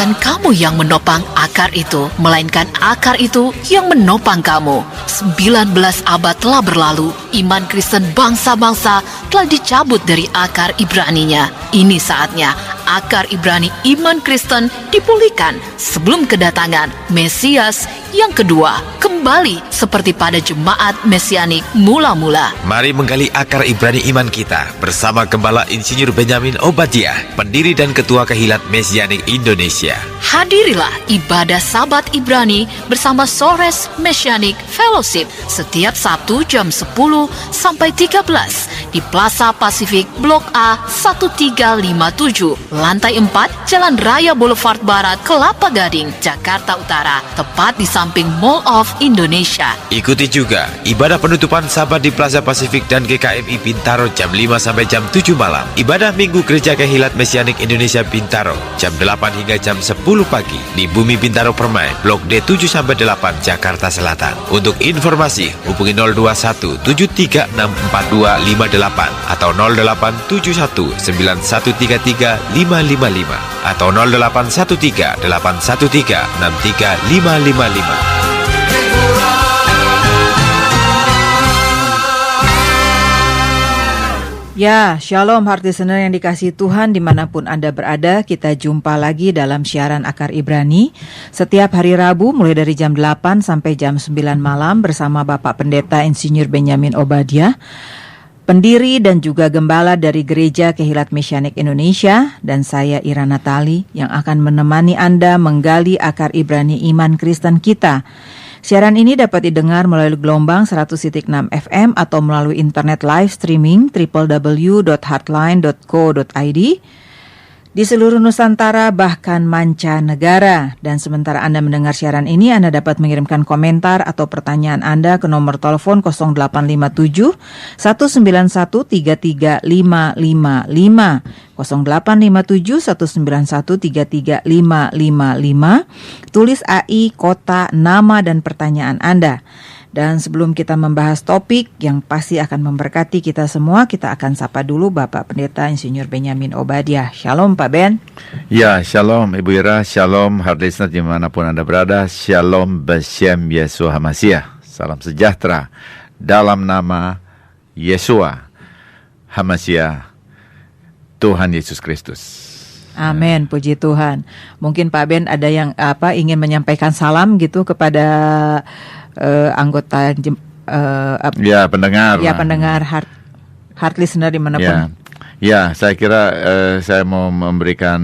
bukan kamu yang menopang akar itu, melainkan akar itu yang menopang kamu. 19 abad telah berlalu, iman Kristen bangsa-bangsa telah dicabut dari akar Ibraninya. Ini saatnya akar Ibrani iman Kristen dipulihkan sebelum kedatangan Mesias yang kedua kembali seperti pada jemaat Mesianik mula-mula. Mari menggali akar Ibrani iman kita bersama Gembala Insinyur Benyamin Obadiah, pendiri dan ketua Kehilat Mesianik Indonesia. Hadirilah ibadah Sabat Ibrani bersama Sores Mesianik Fellowship setiap Sabtu jam 10 sampai 13 di Plaza Pasifik Blok A 1357, lantai 4, Jalan Raya Boulevard Barat, Kelapa Gading, Jakarta Utara, tepat di samping Mall of Indonesia. Ikuti juga ibadah penutupan Sabat di Plaza Pasifik dan GKMI Bintaro jam 5 sampai jam 7 malam. Ibadah Minggu Gereja Kehilat Mesianik Indonesia Bintaro jam 8 hingga jam 10 pagi di Bumi Bintaro Permai, Blok D 7 sampai 8, Jakarta Selatan. Untuk informasi hubungi 021 736 4258 atau 0871 9133 555 atau 0813 813 63555. Ya, Shalom Heart Listener yang dikasihi Tuhan dimanapun Anda berada. Kita jumpa lagi dalam siaran Akar Ibrani setiap hari Rabu mulai dari jam 8 sampai jam 9 malam bersama Bapak Pendeta Insinyur Benyamin Obadiah, pendiri dan juga gembala dari Gereja Kehilat Mesianik Indonesia, dan saya Ira Natali yang akan menemani Anda menggali akar Ibrani iman Kristen kita. Siaran ini dapat didengar melalui gelombang 100.6 FM atau melalui internet live streaming www.heartline.co.id di seluruh Nusantara bahkan mancanegara. Dan sementara Anda mendengar siaran ini, Anda dapat mengirimkan komentar atau pertanyaan Anda ke nomor telepon 0857 191 33555, 0857 191 33555. Tulis AI, kota, nama dan pertanyaan Anda. Dan sebelum kita membahas topik yang pasti akan memberkati kita semua, kita akan sapa dulu Bapak Pendeta Insinyur Benyamin Obadiah. Shalom Pak Ben. Ya, shalom Ibu Ira, shalom Heart Listener dimanapun Anda berada. Shalom B'Shem Yeshua HaMashiach. Salam sejahtera dalam nama Yeshua HaMashiach, Tuhan Yesus Kristus. Amin, puji Tuhan. Mungkin Pak Ben ada yang ingin menyampaikan salam gitu kepada anggota pendengar heart listener dimanapun. Ya, saya kira saya mau memberikan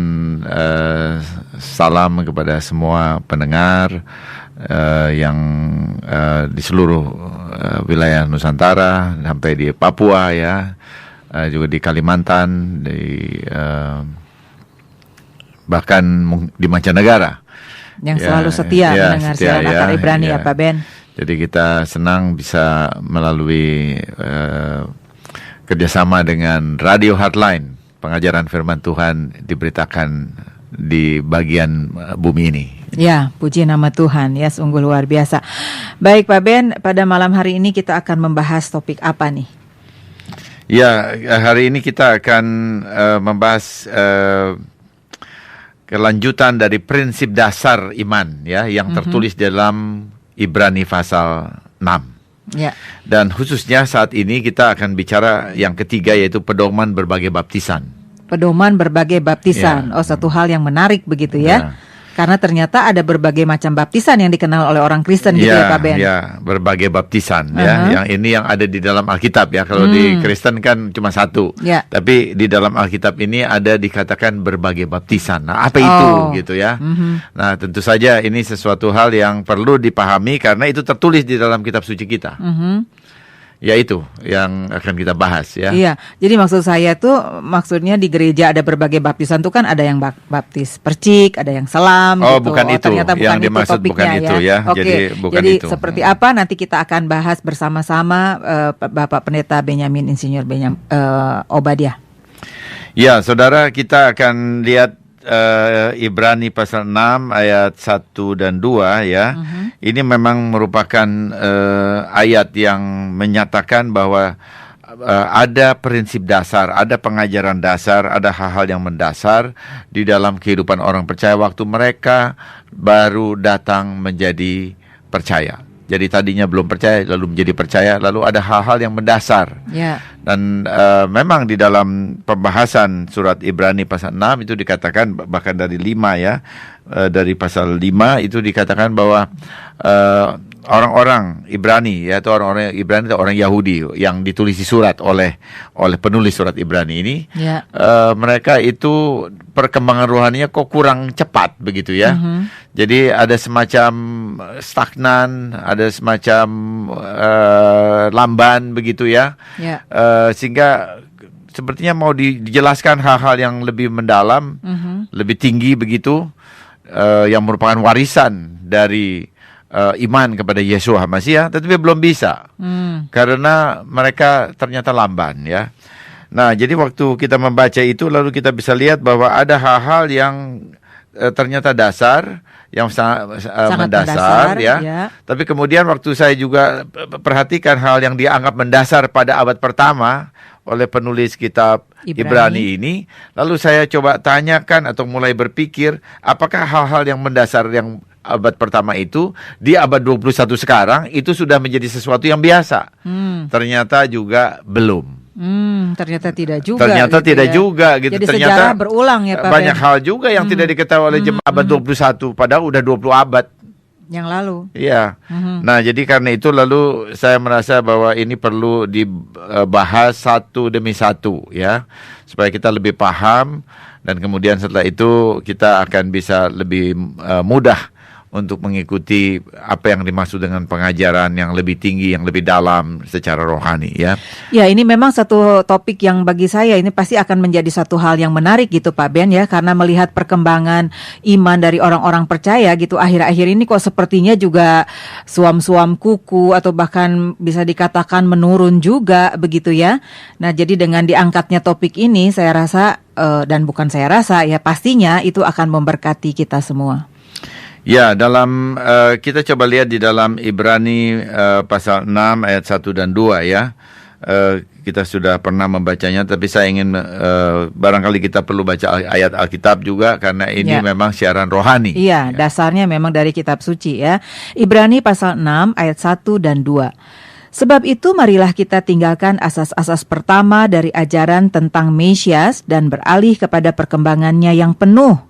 salam kepada semua pendengar yang di seluruh wilayah Nusantara sampai di Papua ya, juga di Kalimantan, bahkan di mancanegara. Yang selalu setia mendengar siaran Akar Ibrani ya Pak Ben. Jadi kita senang bisa melalui kerjasama dengan Radio Heartline, pengajaran firman Tuhan diberitakan di bagian bumi ini. Ya, puji nama Tuhan, ya sungguh luar biasa. Baik Pak Ben, pada malam hari ini kita akan membahas topik apa nih? Ya, hari ini kita akan membahas kelanjutan dari prinsip dasar iman ya yang tertulis dalam Ibrani pasal 6. Ya. Dan khususnya saat ini kita akan bicara yang ketiga, yaitu pedoman berbagai baptisan. Pedoman berbagai baptisan. Oh, satu hal yang menarik begitu ya. Karena ternyata ada berbagai macam baptisan yang dikenal oleh orang Kristen gitu ya Pak Ben. Ya, berbagai baptisan ya. Yang ini yang ada di dalam Alkitab ya. Kalau di Kristen kan cuma satu. Tapi di dalam Alkitab ini ada dikatakan berbagai baptisan. Nah, apa itu gitu ya. Nah, tentu saja ini sesuatu hal yang perlu dipahami karena itu tertulis di dalam kitab suci kita. Ya itu yang akan kita bahas ya. Iya, jadi maksud saya tuh maksudnya di gereja ada berbagai baptisan tuh kan ada yang baptis percik, ada yang selam. Oh gitu. bukan itu, ternyata yang bukan dimaksud itu bukan itu ya. Oke. Jadi bukan jadi itu. Seperti apa nanti kita akan bahas bersama-sama Bapak Pendeta Benyamin Insinyur Obadiah. Ya, saudara, kita akan lihat Ibrani pasal 6 ayat 1 dan 2 ya. Ini memang merupakan ayat yang menyatakan bahwa ada prinsip dasar, ada pengajaran dasar, ada hal-hal yang mendasar di dalam kehidupan orang percaya waktu mereka baru datang menjadi percaya. Jadi tadinya belum percaya, lalu menjadi percaya, lalu ada hal-hal yang mendasar. Ya. Dan memang di dalam pembahasan surat Ibrani pasal 6 itu dikatakan, bahkan dari 5 ya, dari pasal 5 itu dikatakan bahwa orang-orang Ibrani, yaitu orang-orang Ibrani atau orang Yahudi yang ditulisi surat oleh penulis surat Ibrani ini, mereka itu perkembangan rohaninya kok kurang cepat begitu ya. Jadi ada semacam stagnan, ada semacam lamban begitu ya. Sehingga sepertinya mau dijelaskan hal-hal yang lebih mendalam, lebih tinggi begitu, yang merupakan warisan dari iman kepada Yesus Hamasiah, tetapi belum bisa karena mereka ternyata lamban ya. Nah, jadi waktu kita membaca itu lalu kita bisa lihat bahwa ada hal-hal yang ternyata dasar, yang sangat mendasar ya. Tapi kemudian waktu saya juga perhatikan hal yang dianggap mendasar pada abad pertama oleh penulis kitab Ibrani ini, lalu saya coba tanyakan atau mulai berpikir apakah hal-hal yang mendasar yang abad pertama itu di abad 21 sekarang itu sudah menjadi sesuatu yang biasa. Ternyata juga belum. Ternyata tidak juga. Ternyata gitu tidak ya. juga gitu. Jadi ternyata sejarah berulang ya Pak. Banyak hal juga yang tidak diketahui oleh jemaat abad 21 padahal udah 20 abad yang lalu. Iya. Nah, jadi karena itu lalu saya merasa bahwa ini perlu dibahas satu demi satu ya, supaya kita lebih paham dan kemudian setelah itu kita akan bisa lebih mudah untuk mengikuti apa yang dimaksud dengan pengajaran yang lebih tinggi, yang lebih dalam secara rohani ya. Ya, ini memang satu topik yang bagi saya ini pasti akan menjadi satu hal yang menarik gitu Pak Ben ya, karena melihat perkembangan iman dari orang-orang percaya gitu akhir-akhir ini kok sepertinya juga suam-suam kuku atau bahkan bisa dikatakan menurun juga begitu ya. Nah, jadi dengan diangkatnya topik ini saya rasa dan bukan saya rasa ya, pastinya itu akan memberkati kita semua. Ya, dalam kita coba lihat di dalam Ibrani pasal 6 ayat 1 dan 2 ya. Kita sudah pernah membacanya, tapi saya ingin barangkali kita perlu baca ayat Alkitab juga karena ini memang siaran rohani. Iya, dasarnya memang dari kitab suci ya. Ibrani pasal 6 ayat 1 dan 2. Sebab itu marilah kita tinggalkan asas-asas pertama dari ajaran tentang Mesias dan beralih kepada perkembangannya yang penuh.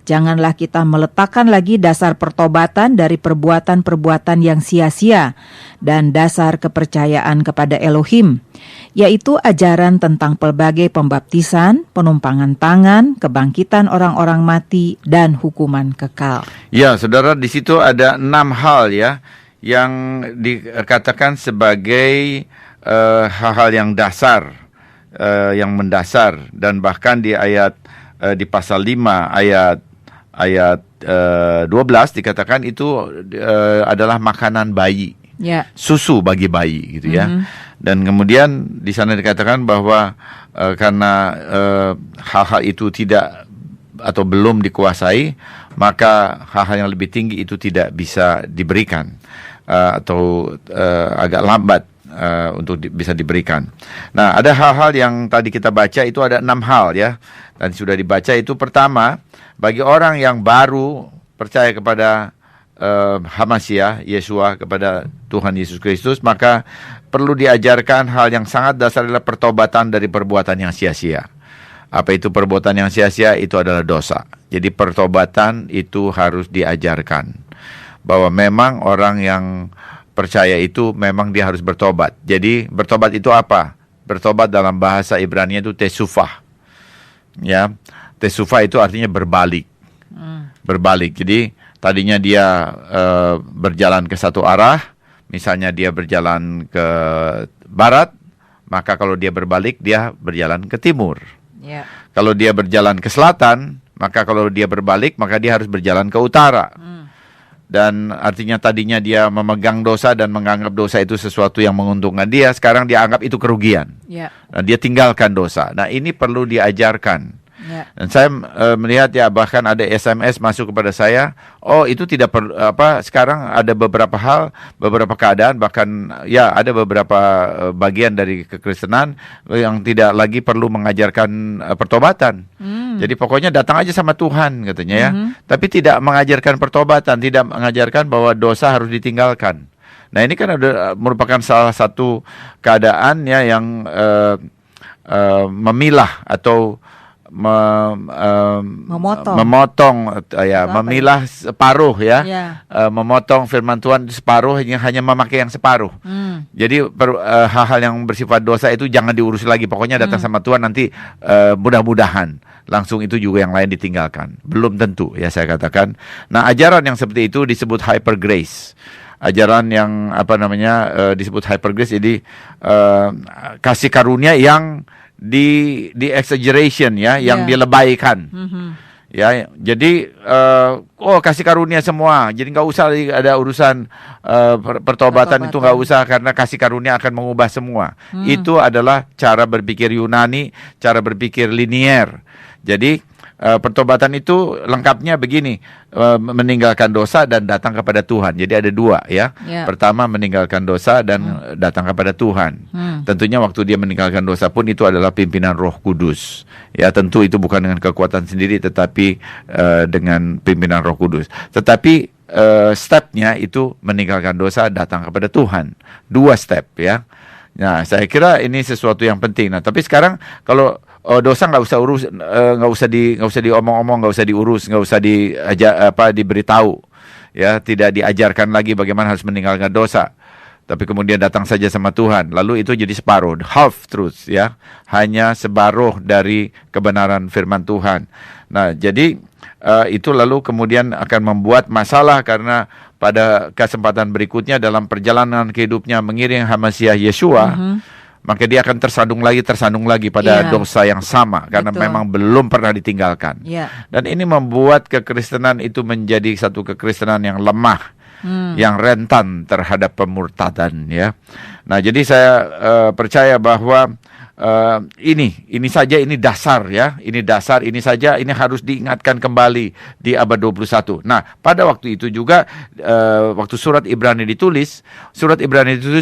Janganlah kita meletakkan lagi dasar pertobatan dari perbuatan-perbuatan yang sia-sia dan dasar kepercayaan kepada Elohim, yaitu ajaran tentang pelbagai pembaptisan, penumpangan tangan, kebangkitan orang-orang mati, dan hukuman kekal. Ya, saudara, di situ ada 6 hal ya yang dikatakan sebagai hal-hal yang dasar, yang mendasar, dan bahkan di ayat di pasal 5 ayat 12 dikatakan itu adalah makanan bayi, susu bagi bayi gitu ya. Dan kemudian di sana dikatakan bahwa karena hal-hal itu tidak atau belum dikuasai, maka hal-hal yang lebih tinggi itu tidak bisa diberikan atau agak lambat untuk bisa diberikan. Nah, ada hal-hal yang tadi kita baca itu ada 6 hal ya. Dan sudah dibaca itu pertama, bagi orang yang baru percaya kepada Hamasiah, Yesua, kepada Tuhan Yesus Kristus, maka perlu diajarkan hal yang sangat dasar adalah pertobatan dari perbuatan yang sia-sia. Apa itu perbuatan yang sia-sia? Itu adalah dosa. Jadi pertobatan itu harus diajarkan. Bahwa memang orang yang percaya itu memang dia harus bertobat. Jadi bertobat itu apa? Bertobat dalam bahasa Ibrani itu tesufah. Ya, tesufah itu artinya berbalik. Berbalik. Jadi tadinya dia berjalan ke satu arah, misalnya dia berjalan ke barat, maka kalau dia berbalik dia berjalan ke timur. Kalau dia berjalan ke selatan, maka kalau dia berbalik maka dia harus berjalan ke utara. Dan artinya tadinya dia memegang dosa dan menganggap dosa itu sesuatu yang menguntungkan dia, sekarang dia anggap itu kerugian. Nah, dia tinggalkan dosa. Nah, ini perlu diajarkan. Dan saya melihat ya, bahkan ada SMS masuk kepada saya, oh itu tidak perlu sekarang ada beberapa hal, beberapa keadaan, bahkan ya ada beberapa bagian dari kekristenan yang tidak lagi perlu mengajarkan pertobatan. Jadi pokoknya datang aja sama Tuhan katanya ya. Tapi tidak mengajarkan pertobatan, tidak mengajarkan bahwa dosa harus ditinggalkan. Nah ini kan merupakan salah satu keadaan ya yang memilah atau memotong memilah separuh ya. Memotong firman Tuhan separuh, hanya memakai yang separuh. Jadi hal-hal yang bersifat dosa itu jangan diurus lagi, pokoknya datang sama Tuhan, nanti mudah-mudahan langsung itu juga yang lain ditinggalkan. Belum tentu ya saya katakan. Nah, ajaran yang seperti itu disebut hyper grace. Ajaran yang disebut hyper grace, jadi kasih karunia yang di exaggeration ya, yang dilebaikan. Ya, jadi kasih karunia semua. Jadi nggak usah ada urusan pertobatan, itu nggak usah, karena kasih karunia akan mengubah semua. Itu adalah cara berpikir Yunani, cara berpikir linier. Jadi pertobatan itu lengkapnya begini, meninggalkan dosa dan datang kepada Tuhan. Jadi ada dua ya. Pertama meninggalkan dosa dan datang kepada Tuhan. Tentunya waktu dia meninggalkan dosa pun itu adalah pimpinan Roh Kudus. Ya, tentu itu bukan dengan kekuatan sendiri, tetapi dengan pimpinan Roh Kudus. Tetapi stepnya itu meninggalkan dosa, datang kepada Tuhan. Dua step ya. Nah, saya kira ini sesuatu yang penting. Nah, tapi sekarang kalau dosa nggak usah urus, nggak usah diomong-omong, nggak usah diurus, nggak usah diberitahu, ya, tidak diajarkan lagi bagaimana harus meninggalkan dosa. Tapi kemudian datang saja sama Tuhan, lalu itu jadi separuh, half truth ya, hanya separuh dari kebenaran firman Tuhan. Nah, jadi itu lalu kemudian akan membuat masalah, karena pada kesempatan berikutnya dalam perjalanan hidupnya mengiring Mesias Yeshua, maka dia akan tersandung lagi pada dosa yang sama, karena memang belum pernah ditinggalkan. Dan ini membuat kekristenan itu menjadi satu kekristenan yang lemah, yang rentan terhadap pemurtadan ya. Nah, jadi saya percaya bahwa ini saja, ini dasar ya, ini saja, ini harus diingatkan kembali di abad 21. Nah, pada waktu itu juga waktu surat Ibrani ditulis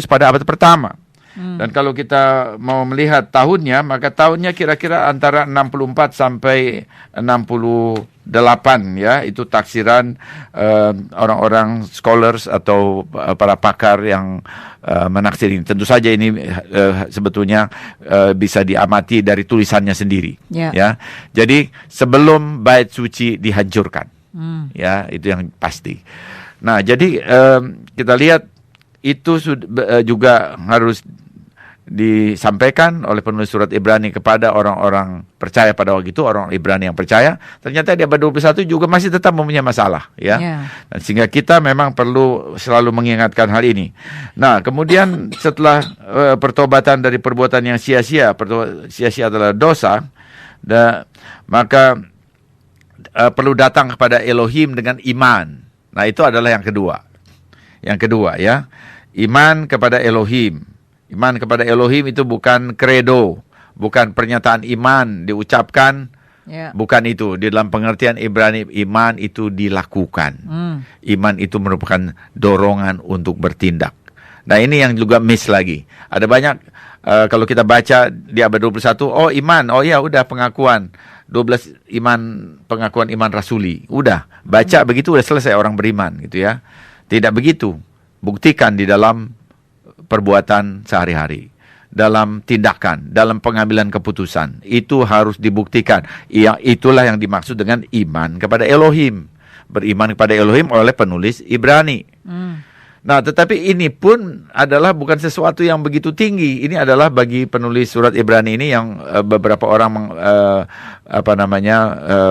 pada abad pertama. Dan kalau kita mau melihat tahunnya, maka tahunnya kira-kira antara 64 sampai 68 ya, itu taksiran orang-orang scholars atau para pakar yang menaksir ini. Tentu saja ini sebetulnya bisa diamati dari tulisannya sendiri ya. Jadi sebelum bait suci dihancurkan. Ya, itu yang pasti. Nah, jadi kita lihat itu juga harus disampaikan oleh penulis surat Ibrani kepada orang-orang percaya pada waktu itu, orang Ibrani yang percaya. Ternyata di abad 21 juga masih tetap mempunyai masalah ya. Dan sehingga kita memang perlu selalu mengingatkan hal ini. Nah, kemudian setelah pertobatan dari perbuatan yang sia-sia, sia-sia adalah dosa, maka perlu datang kepada Elohim dengan iman. Nah, itu adalah yang kedua. Yang kedua ya, iman kepada Elohim. Iman kepada Elohim itu bukan kredo, bukan pernyataan iman diucapkan, bukan itu. Di dalam pengertian Ibrani, iman itu dilakukan. Iman itu merupakan dorongan untuk bertindak. Nah, ini yang juga miss lagi. Ada banyak, kalau kita baca di abad 21, iman, udah pengakuan. 12 pengakuan iman rasuli. Udah, baca begitu udah selesai orang beriman gitu ya. Tidak begitu. Buktikan di dalam perbuatan sehari-hari, dalam tindakan, dalam pengambilan keputusan. Itu harus dibuktikan. Itulah yang dimaksud dengan iman kepada Elohim. Beriman kepada Elohim oleh penulis Ibrani. Nah, tetapi ini pun adalah bukan sesuatu yang begitu tinggi. Ini adalah bagi penulis surat Ibrani ini yang beberapa orang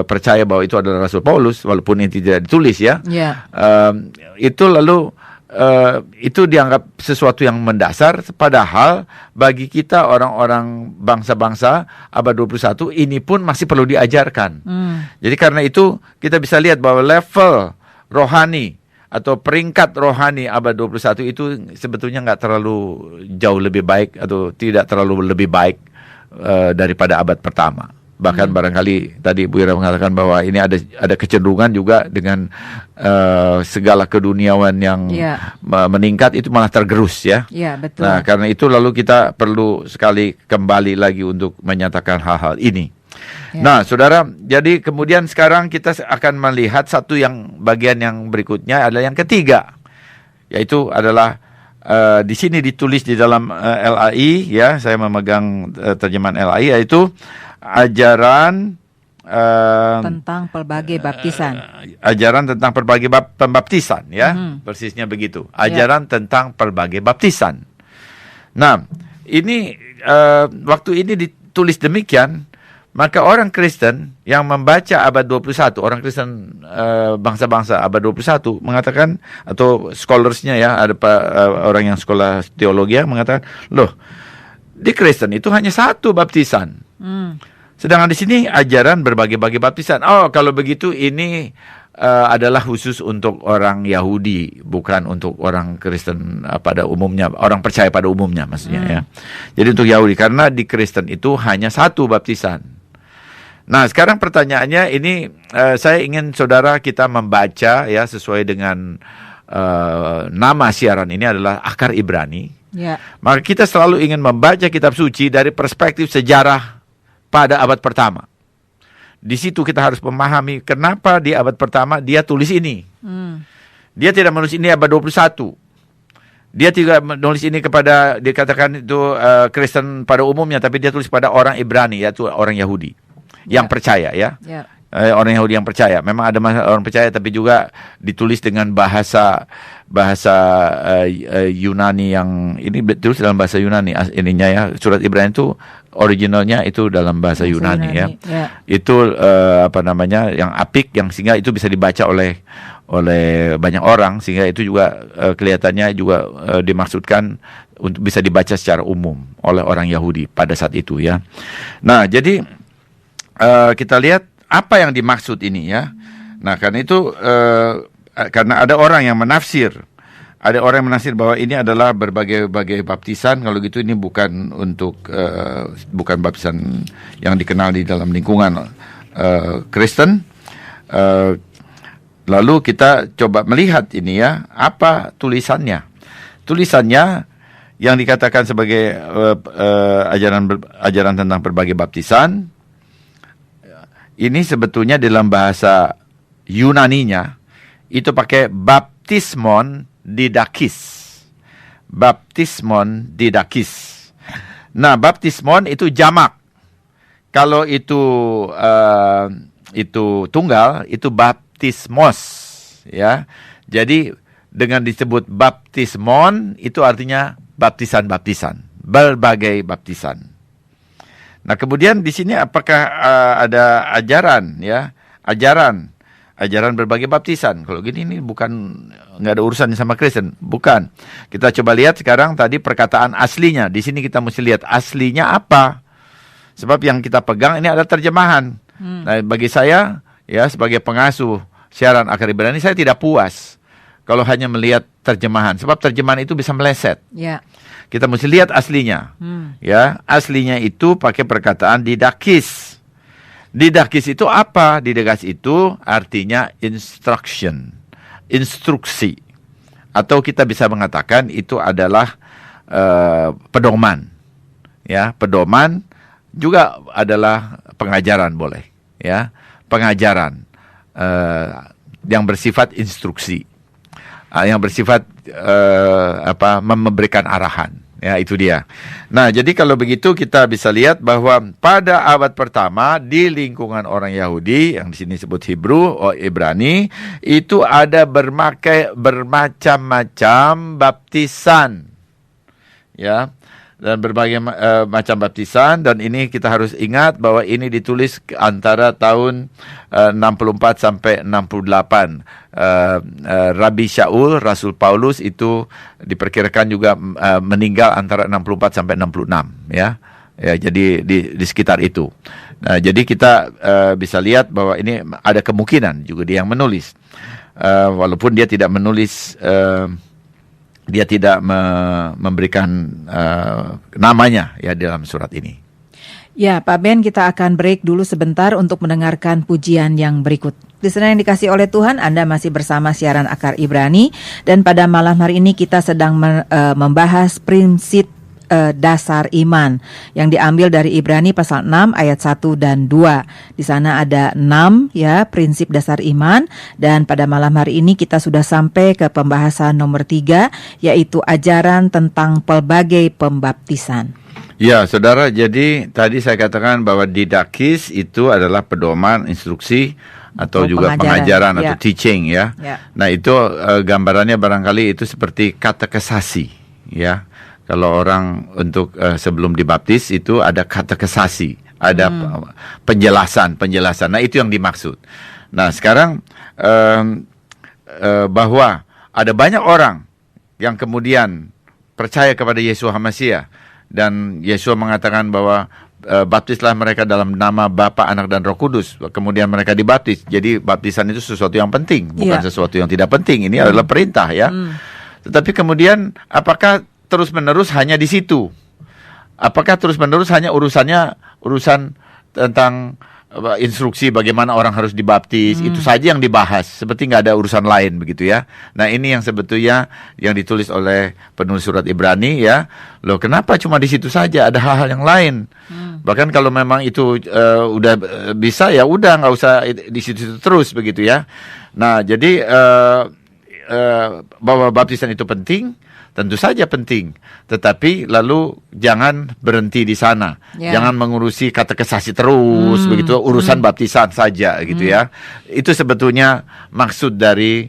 percaya bahwa itu adalah Rasul Paulus, walaupun ini tidak ditulis ya. Itu lalu itu dianggap sesuatu yang mendasar, padahal bagi kita orang-orang bangsa-bangsa abad 21 ini pun masih perlu diajarkan. Jadi karena itu kita bisa lihat bahwa level rohani atau peringkat rohani abad 21 itu sebetulnya nggak terlalu jauh lebih baik atau tidak terlalu lebih baik daripada abad pertama. Bahkan barangkali tadi Bu Ira mengatakan bahwa ini ada kecenderungan juga dengan segala keduniawan yang meningkat itu malah tergerus ya. Ya, betul. Nah, karena itu lalu kita perlu sekali kembali lagi untuk menyatakan hal-hal ini. Ya. Nah, saudara, jadi kemudian sekarang kita akan melihat satu yang bagian yang berikutnya adalah yang ketiga, yaitu adalah di sini ditulis di dalam LAI ya, saya memegang terjemahan LAI, yaitu ajaran tentang pelbagai baptisan. Ajaran tentang pelbagai pembaptisan ya, persisnya begitu. Ajaran tentang pelbagai baptisan. Nah, ini waktu ini ditulis demikian, maka orang Kristen yang membaca abad 21, orang Kristen bangsa-bangsa abad 21 mengatakan, atau scholarsnya ya, ada orang yang sekolah teologi mengatakan, loh, di Kristen itu hanya satu baptisan. Sedangkan di sini ajaran berbagai-bagai baptisan. Oh, kalau begitu ini adalah khusus untuk orang Yahudi, bukan untuk orang Kristen pada umumnya, orang percaya pada umumnya maksudnya ya. Jadi untuk Yahudi, karena di Kristen itu hanya satu baptisan. Nah, sekarang pertanyaannya ini, saya ingin saudara kita membaca ya sesuai dengan nama siaran ini adalah Akar Ibrani. Ya. Maka kita selalu ingin membaca kitab suci dari perspektif sejarah pada abad pertama. Di situ kita harus memahami kenapa di abad pertama dia tulis ini. Dia tidak menulis ini abad 21. Dia tidak menulis ini kepada, dikatakan itu Kristen pada umumnya, tapi dia tulis pada orang Ibrani, yaitu orang Yahudi yang percaya ya. Orang Yahudi yang percaya. Memang ada orang percaya, tapi juga ditulis dengan bahasa Yunani yang ini ditulis dalam bahasa Yunani ininya ya. Surat Ibrani itu originalnya itu dalam bahasa Yunani ya. Itu yang apik, yang sehingga itu bisa dibaca oleh banyak orang, sehingga itu juga kelihatannya juga dimaksudkan untuk bisa dibaca secara umum oleh orang Yahudi pada saat itu ya. Nah, jadi kita lihat apa yang dimaksud ini ya. Nah, karena itu karena ada orang yang menafsir. Ada orang yang menafsir bahwa ini adalah berbagai baptisan. Kalau gitu ini bukan untuk bukan baptisan yang dikenal di dalam lingkungan Kristen. Lalu kita coba melihat ini ya, apa tulisannya. Tulisannya yang dikatakan sebagai ajaran tentang berbagai baptisan, ini sebetulnya dalam bahasa Yunaninya itu pakai baptismon didakis. Baptismon didakis. Nah, baptismon itu jamak. Kalau itu tunggal, itu baptismos ya. Jadi dengan disebut baptismon itu artinya baptisan-baptisan, berbagai baptisan. Nah, kemudian di sini apakah ada ajaran ya? Ajaran berbagai baptisan. Kalau gini ini bukan, nggak ada urusan sama Kristen, bukan. Kita coba lihat sekarang tadi perkataan aslinya. Di sini kita mesti lihat aslinya apa. Sebab yang kita pegang ini ada terjemahan. Nah, bagi saya ya sebagai pengasuh siaran Akar Ibrani, saya tidak puas kalau hanya melihat terjemahan. Sebab terjemahan itu bisa meleset. Ya. Kita mesti lihat aslinya. Ya, aslinya itu pakai perkataan didakis. Didakis itu apa? Didakis itu artinya instruction, instruksi. Atau kita bisa mengatakan itu adalah pedoman. Ya, pedoman juga adalah pengajaran boleh. Ya, pengajaran yang bersifat instruksi, yang bersifat memberikan arahan. Ya, itu dia. Nah, jadi kalau begitu kita bisa lihat bahwa pada abad pertama di lingkungan orang Yahudi yang di sini disebut Hebrew, Ibrani, itu ada bermacam-macam baptisan. Ya. Dan berbagai macam baptisan, dan ini kita harus ingat bahwa ini ditulis antara tahun 64 sampai 68. Rabi Shaul, Rasul Paulus itu diperkirakan juga meninggal antara 64 sampai 66 ya. Ya, jadi di sekitar itu. Nah, jadi kita bisa lihat bahwa ini ada kemungkinan juga dia yang menulis. Walaupun dia tidak menulis, dia tidak memberikan namanya ya dalam surat ini. Ya, Pak Ben, kita akan break dulu sebentar untuk mendengarkan pujian yang berikut. Listener yang dikasih oleh Tuhan, Anda masih bersama siaran Akar Ibrani, dan pada malam hari ini kita sedang membahas prinsip dasar iman yang diambil dari Ibrani pasal 6 ayat 1 dan 2. Di sana ada 6 ya prinsip dasar iman, dan pada malam hari ini kita sudah sampai ke pembahasan nomor 3, yaitu ajaran tentang pelbagai pembaptisan. Ya, saudara, jadi tadi saya katakan bahwa didakis itu adalah pedoman, instruksi atau juga pengajaran atau teaching ya. Nah, itu gambarannya barangkali itu seperti katekesasi ya. Kalau orang untuk sebelum dibaptis itu ada katekesasi, ada penjelasan. Nah, itu yang dimaksud. Nah, sekarang bahwa ada banyak orang yang kemudian percaya kepada Yesus HaMasiah, dan Yesus mengatakan bahwa baptislah mereka dalam nama Bapa, Anak, dan Roh Kudus. Kemudian mereka dibaptis. Jadi baptisan itu sesuatu yang penting, bukan sesuatu yang tidak penting. Ini adalah perintah ya. Tetapi kemudian apakah terus-menerus hanya di situ? Apakah terus-menerus hanya urusan tentang instruksi bagaimana orang harus dibaptis, itu saja yang dibahas, seperti nggak ada urusan lain begitu ya. Nah, ini yang sebetulnya yang ditulis oleh penulis surat Ibrani ya. Loh, kenapa cuma di situ saja? Ada hal-hal yang lain. Bahkan kalau memang itu udah bisa, ya udah nggak usah di situ terus begitu ya. Nah, jadi bahwa baptisan itu penting, tentu saja penting, tetapi lalu jangan berhenti di sana. Jangan mengurusi katekesasi terus begitu, urusan baptisan saja gitu ya. Itu sebetulnya maksud dari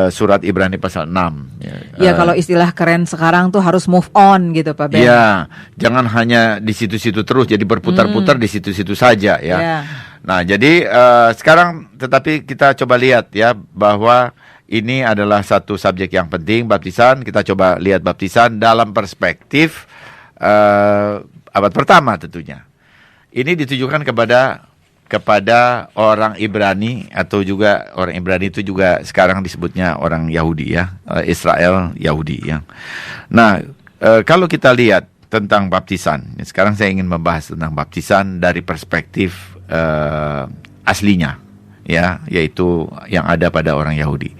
surat Ibrani pasal 6. Ya, kalau istilah keren sekarang tuh harus move on gitu, Pak Ben. Ya, jangan hanya di situ-situ terus, jadi berputar-putar di situ-situ saja ya. Nah, jadi sekarang tetapi kita coba lihat ya bahwa ini adalah satu subjek yang penting, baptisan. Kita coba lihat baptisan dalam perspektif abad pertama tentunya. Ini ditujukan kepada orang Ibrani, atau juga orang Ibrani itu juga sekarang disebutnya orang Yahudi ya, Israel Yahudi ya. Nah, kalau kita lihat tentang baptisan, sekarang saya ingin membahas tentang baptisan dari perspektif aslinya. Ya, yaitu yang ada pada orang Yahudi.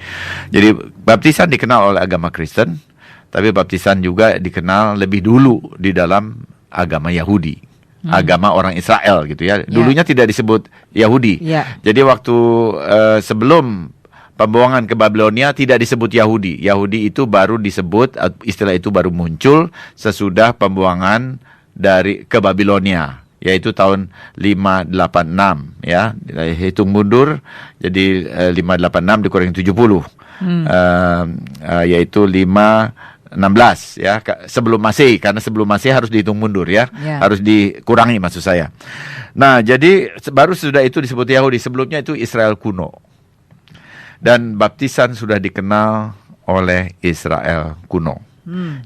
Jadi baptisan dikenal oleh agama Kristen, tapi baptisan juga dikenal lebih dulu di dalam agama Yahudi, agama orang Israel gitu ya. Dulunya tidak disebut Yahudi. Jadi waktu sebelum pembuangan ke Babilonia tidak disebut Yahudi. Yahudi itu baru disebut, istilah itu baru muncul sesudah pembuangan ke Babilonia, yaitu tahun 586 ya. Hitung mundur jadi 586 dikurangi 70 yaitu 516 ya, sebelum Masehi, karena sebelum Masehi harus dihitung mundur ya. Harus dikurangi maksud saya. Nah, jadi baru sudah itu disebut Yahudi. Sebelumnya itu Israel kuno. Dan baptisan sudah dikenal oleh Israel kuno.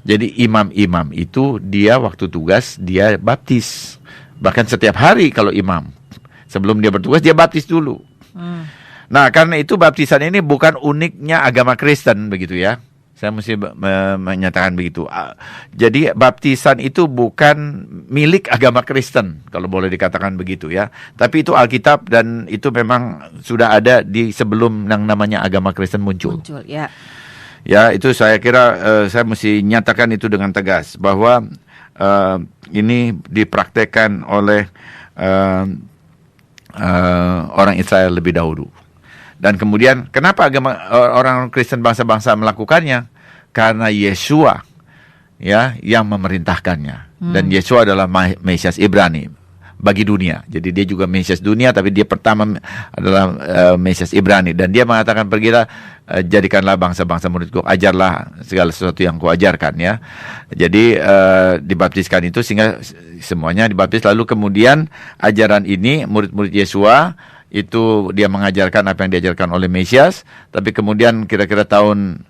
Jadi imam-imam itu dia waktu tugas dia baptis. Bahkan setiap hari kalau imam, sebelum dia bertugas dia baptis dulu. Nah, karena itu baptisan ini bukan uniknya agama Kristen begitu ya. Saya mesti menyatakan begitu. Jadi baptisan itu bukan milik agama Kristen, kalau boleh dikatakan begitu ya. Tapi itu Alkitab, dan itu memang sudah ada di sebelum yang namanya agama Kristen muncul ya. Ya, itu saya kira saya mesti nyatakan itu dengan tegas bahwa ini dipraktekkan oleh orang Israel lebih dahulu. Dan kemudian kenapa orang Kristen bangsa-bangsa melakukannya? Karena Yeshua ya yang memerintahkannya. Dan Yeshua adalah Mesias Ibrani bagi dunia. Jadi dia juga Mesias dunia, tapi dia pertama adalah Mesias Ibrani. Dan dia mengatakan, pergilah, jadikanlah bangsa-bangsa muridku, ajarlah segala sesuatu yang kuajarkan ya. Jadi dibaptiskan itu sehingga semuanya dibaptis. Lalu kemudian ajaran ini murid-murid Yeshua itu dia mengajarkan apa yang diajarkan oleh Mesias. Tapi kemudian kira-kira tahun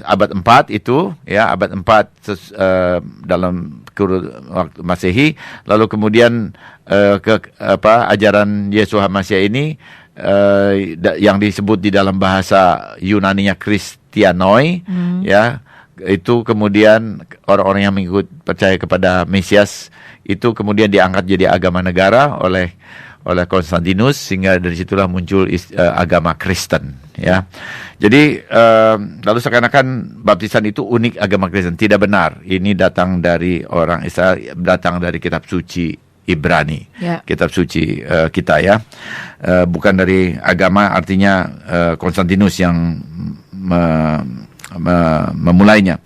abad 4 itu ya, abad 4 dalam waktu Masehi, lalu kemudian ajaran Yesus HaMasiah ini yang disebut di dalam bahasa Yunaninya Kristianoi ya, itu kemudian orang-orang yang percaya kepada Mesias itu kemudian diangkat jadi agama negara oleh Konstantinus, sehingga dari situlah muncul agama Kristen, ya. Jadi lalu seakan-akan baptisan itu unik agama Kristen. Tidak benar. Ini datang dari orang Israel, datang dari kitab suci Ibrani, kitab suci kita, ya. Bukan dari agama, artinya Konstantinus yang memulainya.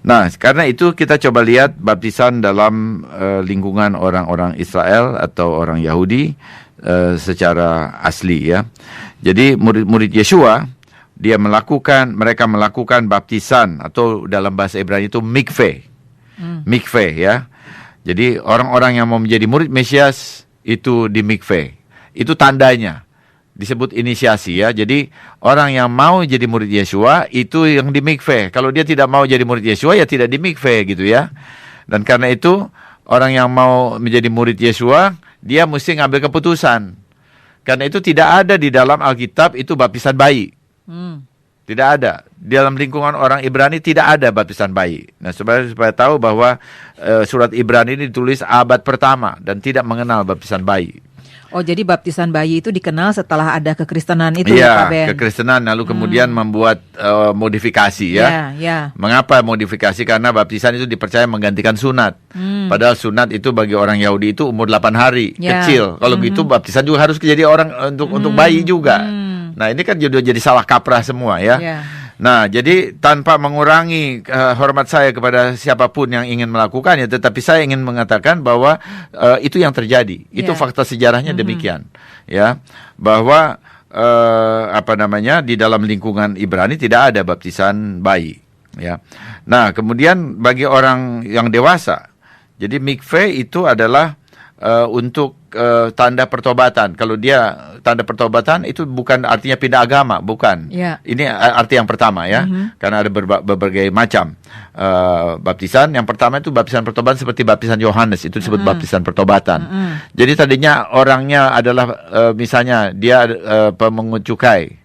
Nah, karena itu kita coba lihat baptisan dalam lingkungan orang-orang Israel atau orang Yahudi secara asli, ya. Jadi murid-murid Yeshua mereka melakukan baptisan, atau dalam bahasa Ibrani itu mikveh. Mikveh, ya. Jadi orang-orang yang mau menjadi murid Mesias itu di mikveh. Itu tandanya. Disebut inisiasi, ya. Jadi orang yang mau jadi murid Yeshua itu yang di mikveh. Kalau dia tidak mau jadi murid Yeshua, ya tidak di mikveh, gitu, ya. Dan karena itu orang yang mau menjadi murid Yeshua, dia mesti ngambil keputusan. Karena itu tidak ada di dalam Alkitab itu baptisan bayi. Tidak ada. Di dalam lingkungan orang Ibrani tidak ada baptisan bayi. Nah, supaya tahu bahwa surat Ibrani ini ditulis abad pertama dan tidak mengenal baptisan bayi. Oh, jadi baptisan bayi itu dikenal setelah ada kekristenan itu, ya, Pak Ben? Iya, kekristenan, lalu kemudian membuat modifikasi, ya. Mengapa modifikasi? Karena baptisan itu dipercaya menggantikan sunat. Padahal sunat itu bagi orang Yahudi itu umur 8 hari, kecil. Kalau gitu baptisan juga harus jadi orang untuk bayi juga. Nah, ini kan jadi salah kaprah semua, ya. Nah, jadi tanpa mengurangi hormat saya kepada siapapun yang ingin melakukannya, tetapi saya ingin mengatakan bahwa itu yang terjadi. Itu fakta sejarahnya demikian, ya. Bahwa di dalam lingkungan Ibrani tidak ada baptisan bayi, ya. Nah, kemudian bagi orang yang dewasa, jadi mikveh itu adalah untuk tanda pertobatan. Kalau dia tanda pertobatan itu bukan artinya pindah agama, bukan. Ini arti yang pertama, ya. Karena ada berbagai macam baptisan. Yang pertama itu baptisan pertobatan seperti baptisan Yohanes, itu disebut baptisan pertobatan. Jadi tadinya orangnya adalah misalnya dia pemungut cukai,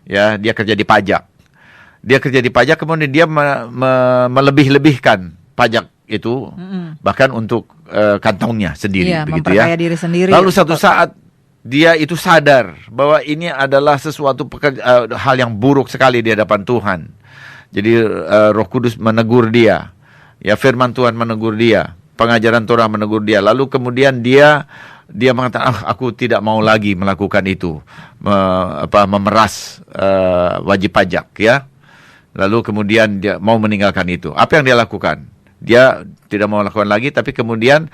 ya, dia kerja di pajak. Dia kerja di pajak, kemudian dia melebih-lebihkan pajak itu, bahkan untuk kantongnya sendiri, begitu, ya. Diri sendiri. Lalu satu saat dia itu sadar bahwa ini adalah sesuatu hal yang buruk sekali di hadapan Tuhan. Jadi Roh Kudus menegur dia, ya, firman Tuhan menegur dia, pengajaran Torah menegur dia. Lalu kemudian dia mengatakan, aku tidak mau lagi melakukan itu, memeras wajib pajak, ya. Lalu kemudian dia mau meninggalkan itu. Apa yang dia lakukan? Dia tidak mau lakukan lagi, tapi kemudian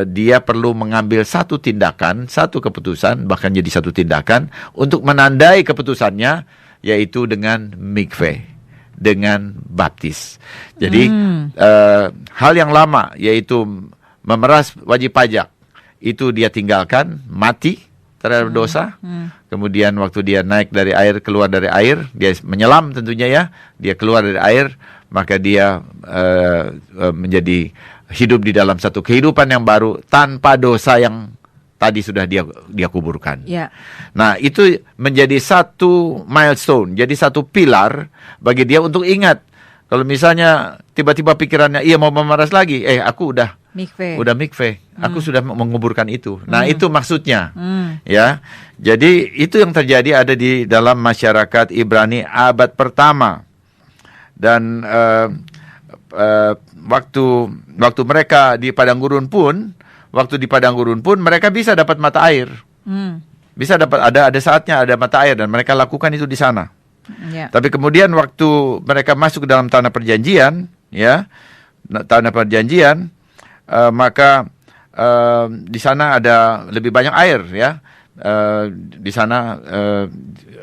dia perlu mengambil satu tindakan, satu keputusan, bahkan jadi satu tindakan untuk menandai keputusannya, yaitu dengan mikveh, dengan baptis. Jadi hal yang lama, yaitu memeras wajib pajak, itu dia tinggalkan, mati terhadap dosa. Kemudian waktu dia naik dari air, keluar dari air, dia menyelam tentunya, ya, dia keluar dari air, maka dia menjadi hidup di dalam satu kehidupan yang baru tanpa dosa yang tadi sudah dia kuburkan. Nah, itu menjadi satu milestone, jadi satu pilar bagi dia untuk ingat. Kalau misalnya tiba-tiba pikirannya, mau memeras lagi, aku udah mikveh, aku sudah menguburkan itu. Nah, itu maksudnya, ya. Jadi itu yang terjadi ada di dalam masyarakat Ibrani abad pertama. Dan waktu mereka di padang gurun pun, mereka bisa dapat mata air. Bisa dapat, ada saatnya ada mata air, dan mereka lakukan itu di sana. Tapi kemudian waktu mereka masuk ke dalam tanah perjanjian, ya, maka di sana ada lebih banyak air, ya. Di sana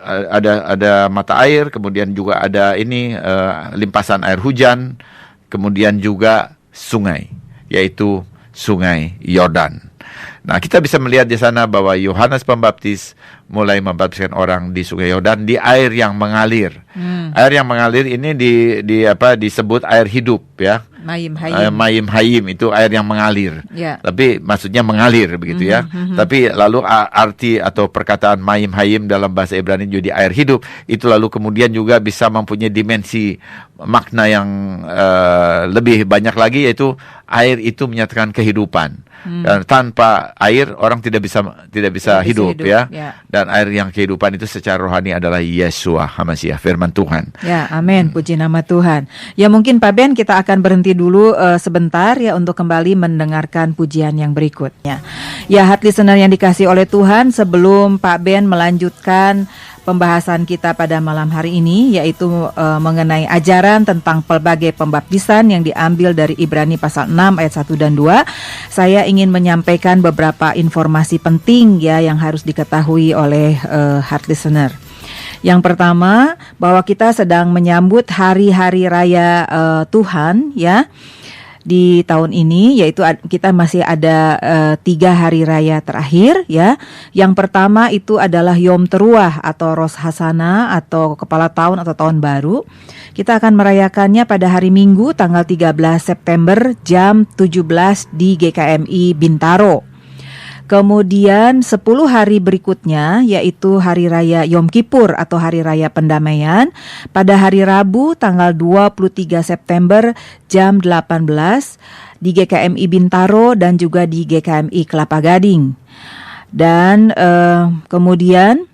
ada mata air, kemudian juga ada limpasan air hujan, kemudian juga sungai, yaitu Sungai Yordan. Nah, kita bisa melihat di sana bahwa Yohanes Pembaptis mulai membaptiskan orang di Sungai Yordan di air yang mengalir. Air yang mengalir ini disebut air hidup, ya. Mayim hayim itu air yang mengalir. Tapi maksudnya mengalir begitu ya. Tapi lalu arti atau perkataan mayim hayim dalam bahasa Ibrani jadi air hidup, itu lalu kemudian juga bisa mempunyai dimensi makna yang lebih banyak lagi, yaitu air itu menyatakan kehidupan. Dan tanpa air orang tidak bisa hidup ya. Dan air yang kehidupan itu secara rohani adalah Yeshua HaMashiach, firman Tuhan. Ya, amin, puji nama Tuhan. Ya, mungkin Pak Ben kita akan berhenti dulu sebentar ya untuk kembali mendengarkan pujian yang berikutnya. Ya, heart listener yang dikasih oleh Tuhan, sebelum Pak Ben melanjutkan pembahasan kita pada malam hari ini, yaitu mengenai ajaran tentang pelbagai pembaptisan yang diambil dari Ibrani pasal 6 ayat 1 dan 2. Saya ingin menyampaikan beberapa informasi penting ya yang harus diketahui oleh heart listener. Yang pertama, bahwa kita sedang menyambut hari-hari raya Tuhan ya. Di tahun ini, yaitu kita masih ada 3 hari raya terakhir ya. Yang pertama itu adalah Yom Teruah atau Rosh Hashanah atau kepala tahun atau tahun baru. Kita akan merayakannya pada hari Minggu tanggal 13 September jam 17 di GKMI Bintaro. Kemudian 10 hari berikutnya yaitu Hari Raya Yom Kippur atau Hari Raya Pendamaian pada hari Rabu tanggal 23 September jam 18 di GKMI Bintaro dan juga di GKMI Kelapa Gading. Dan kemudian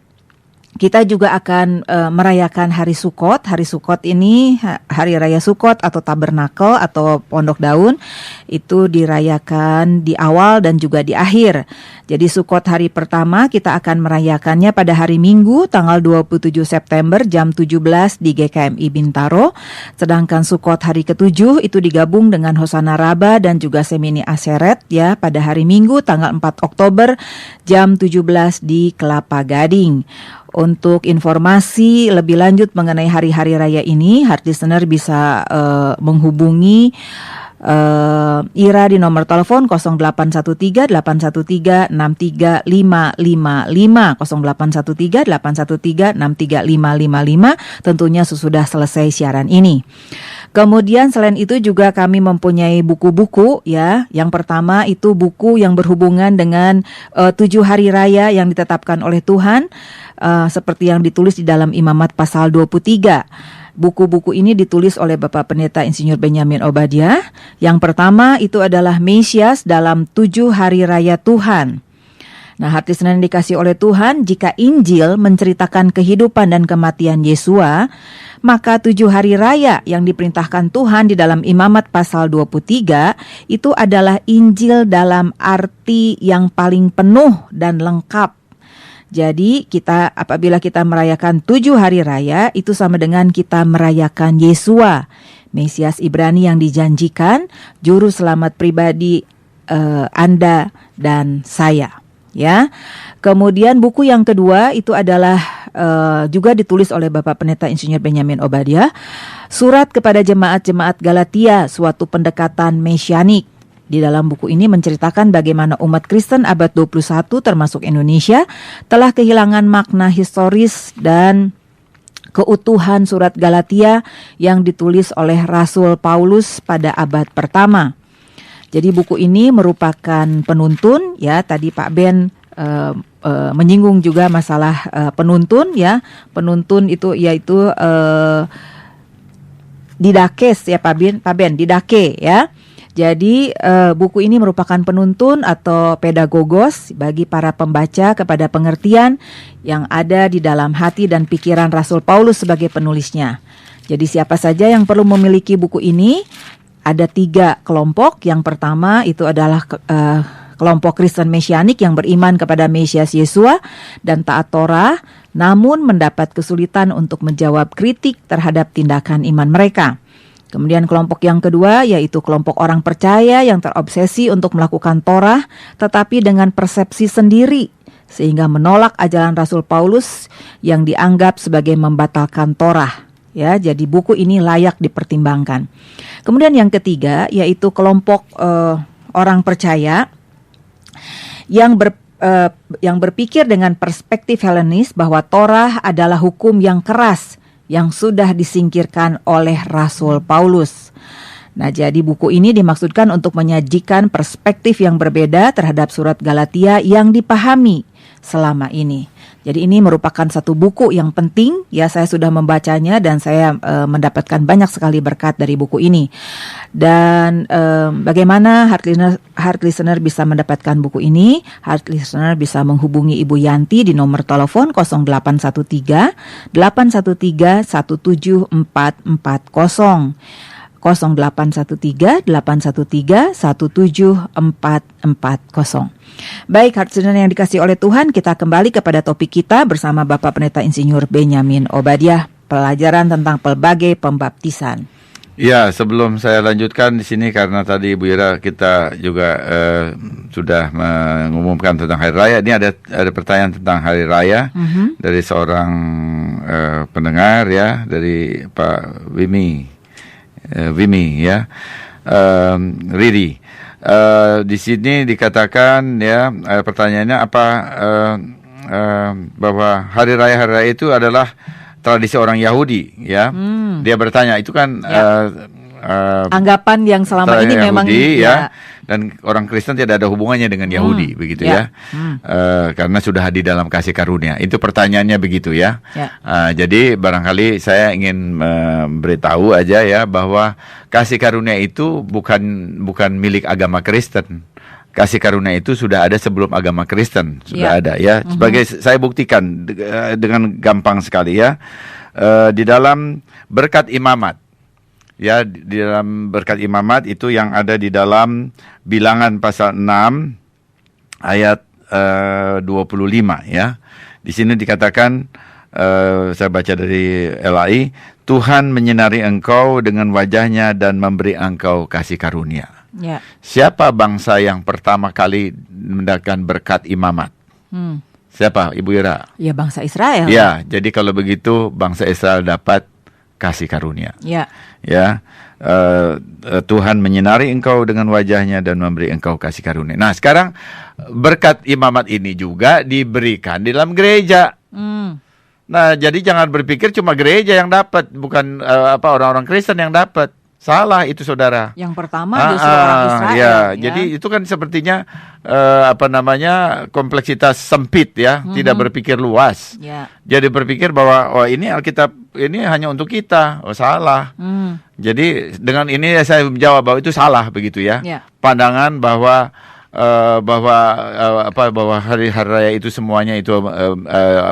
kita juga akan merayakan Hari Sukot. Hari Sukot ini, Hari Raya Sukot atau Tabernakel atau Pondok Daun, itu dirayakan di awal dan juga di akhir. Jadi Sukot hari pertama kita akan merayakannya pada hari Minggu tanggal 27 September jam 17 di GKMI Bintaro. Sedangkan Sukot hari ke-7 itu digabung dengan Hosana Rabbah dan juga Semini Aseret ya pada hari Minggu tanggal 4 Oktober jam 17 di Kelapa Gading. Untuk informasi lebih lanjut mengenai hari-hari raya ini, heart listener bisa menghubungi Ira di nomor telepon 0813-813-63555, 0813-813-63555, tentunya sesudah selesai siaran ini. Kemudian selain itu juga kami mempunyai buku-buku ya. Yang pertama itu buku yang berhubungan dengan 7 hari raya yang ditetapkan oleh Tuhan, seperti yang ditulis di dalam Imamat pasal 23. Buku-buku ini ditulis oleh Bapak Pendeta Insinyur Benyamin Obadiah. Yang pertama itu adalah Mesias dalam 7 hari raya Tuhan. Nah, hati senang dikasih oleh Tuhan, jika Injil menceritakan kehidupan dan kematian Yesua, maka 7 hari raya yang diperintahkan Tuhan di dalam Imamat pasal 23 itu adalah Injil dalam arti yang paling penuh dan lengkap. Jadi apabila kita merayakan 7 hari raya, itu sama dengan kita merayakan Yesua, Mesias Ibrani yang dijanjikan, juru selamat pribadi Anda dan saya. Ya. Kemudian buku yang kedua itu adalah juga ditulis oleh Bapak Pendeta Insinyur Benyamin Obadiah, Surat kepada Jemaat-Jemaat Galatia, suatu pendekatan mesianik. Di dalam buku ini menceritakan bagaimana umat Kristen abad 21 termasuk Indonesia telah kehilangan makna historis dan keutuhan surat Galatia yang ditulis oleh Rasul Paulus pada abad pertama. Jadi buku ini merupakan penuntun ya, tadi Pak Ben menyinggung juga masalah penuntun ya. Penuntun itu yaitu didakes ya Pak Ben didake ya. Jadi buku ini merupakan penuntun atau pedagogos bagi para pembaca kepada pengertian yang ada di dalam hati dan pikiran Rasul Paulus sebagai penulisnya. Jadi siapa saja yang perlu memiliki buku ini? Ada 3 kelompok. Yang pertama itu adalah kelompok Kristen Mesianik yang beriman kepada Mesias Yesua dan taat Torah, namun mendapat kesulitan untuk menjawab kritik terhadap tindakan iman mereka. Kemudian kelompok yang kedua yaitu kelompok orang percaya yang terobsesi untuk melakukan Torah tetapi dengan persepsi sendiri sehingga menolak ajaran Rasul Paulus yang dianggap sebagai membatalkan Torah. Ya, jadi buku ini layak dipertimbangkan. Kemudian yang ketiga yaitu kelompok orang percaya yang berpikir dengan perspektif Helenis bahwa Torah adalah hukum yang keras yang sudah disingkirkan oleh Rasul Paulus. Nah, jadi buku ini dimaksudkan untuk menyajikan perspektif yang berbeda terhadap surat Galatia yang dipahami selama ini. Jadi ini merupakan satu buku yang penting, ya, saya sudah membacanya dan saya mendapatkan banyak sekali berkat dari buku ini. Dan bagaimana Heart Listener bisa mendapatkan buku ini? Heart Listener bisa menghubungi Ibu Yanti di nomor telepon 0813 813 17440. 0813 813 17440. Baik, Heart Listener yang dikasih oleh Tuhan, kita kembali kepada topik kita bersama Bapak Pendeta Insinyur Benyamin Obadiah, pelajaran tentang pelbagai pembaptisan. Ya, sebelum saya lanjutkan di sini, karena tadi Bu Ira kita juga sudah mengumumkan tentang Hari Raya. Ini ada pertanyaan tentang Hari Raya dari seorang pendengar, ya, dari Pak Wimi ya, Riri. Di sini dikatakan, ya, pertanyaannya apa, bahwa hari raya itu adalah tradisi orang Yahudi, ya. Dia bertanya, itu kan anggapan yang selama ini Yahudi, memang ya. Dan orang Kristen tidak ada hubungannya dengan Yahudi, begitu ya. Karena sudah di dalam kasih karunia. Itu pertanyaannya begitu, ya. Jadi barangkali saya ingin memberitahu aja, ya, bahwa kasih karunia itu bukan milik agama Kristen. Kasih karunia itu sudah ada sebelum agama Kristen, sudah ada, ya. Sebagai saya buktikan dengan gampang sekali, ya. Di dalam berkat imamat. Ya, di dalam berkat imamat itu yang ada di dalam Bilangan pasal 6 ayat 25, ya. Di sini dikatakan, saya baca dari LAI, Tuhan menyinari engkau dengan wajahnya dan memberi engkau kasih karunia. Ya. Siapa bangsa yang pertama kali mendapatkan berkat imamat? Siapa, Ibu Ira? Ya, bangsa Israel. Ya, jadi kalau begitu bangsa Israel dapat kasih karunia. Ya. Ya, Tuhan menyinari engkau dengan wajahnya dan memberi engkau kasih karunia. Nah, sekarang berkat imamat ini juga diberikan di dalam gereja. Nah, jadi jangan berpikir cuma gereja yang dapat, bukan orang-orang Kristen yang dapat. Salah itu, saudara. Yang pertama justru orang Israel. Ya, jadi itu kan sepertinya kompleksitas sempit, ya, tidak berpikir luas. Ya. Jadi berpikir bahwa ini Alkitab ini hanya untuk kita. Oh, salah. Jadi dengan ini saya menjawab bahwa itu salah, begitu, ya. Pandangan bahwa hari raya itu semuanya itu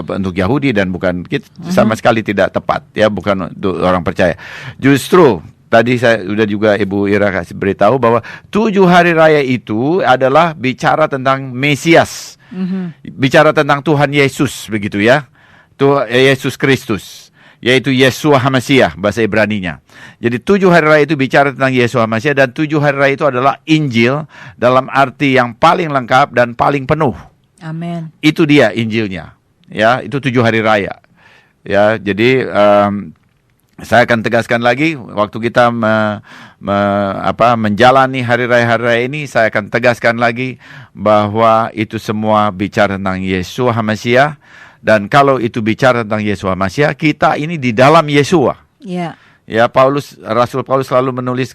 untuk Yahudi dan bukan kita, sama sekali tidak tepat, ya, bukan untuk orang percaya. Justru tadi saya sudah juga Ibu Ira kasih beritahu bahwa 7 hari raya itu adalah bicara tentang Mesias, bicara tentang Tuhan Yesus, begitu, ya, Tuhan Yesus Kristus, yaitu Yeshua HaMashiach bahasa Ibraninya. Jadi 7 hari raya itu bicara tentang Yeshua HaMashiach, dan 7 hari raya itu adalah Injil dalam arti yang paling lengkap dan paling penuh. Amin. Itu dia Injilnya, ya, itu 7 hari raya, ya. Jadi saya akan tegaskan lagi, waktu kita menjalani hari raya ini, saya akan tegaskan lagi bahwa itu semua bicara tentang Yeshua HaMashiach. Dan kalau itu bicara tentang Yeshua HaMashiach, kita ini di dalam Yeshua. Ya, Rasul Paulus selalu menulis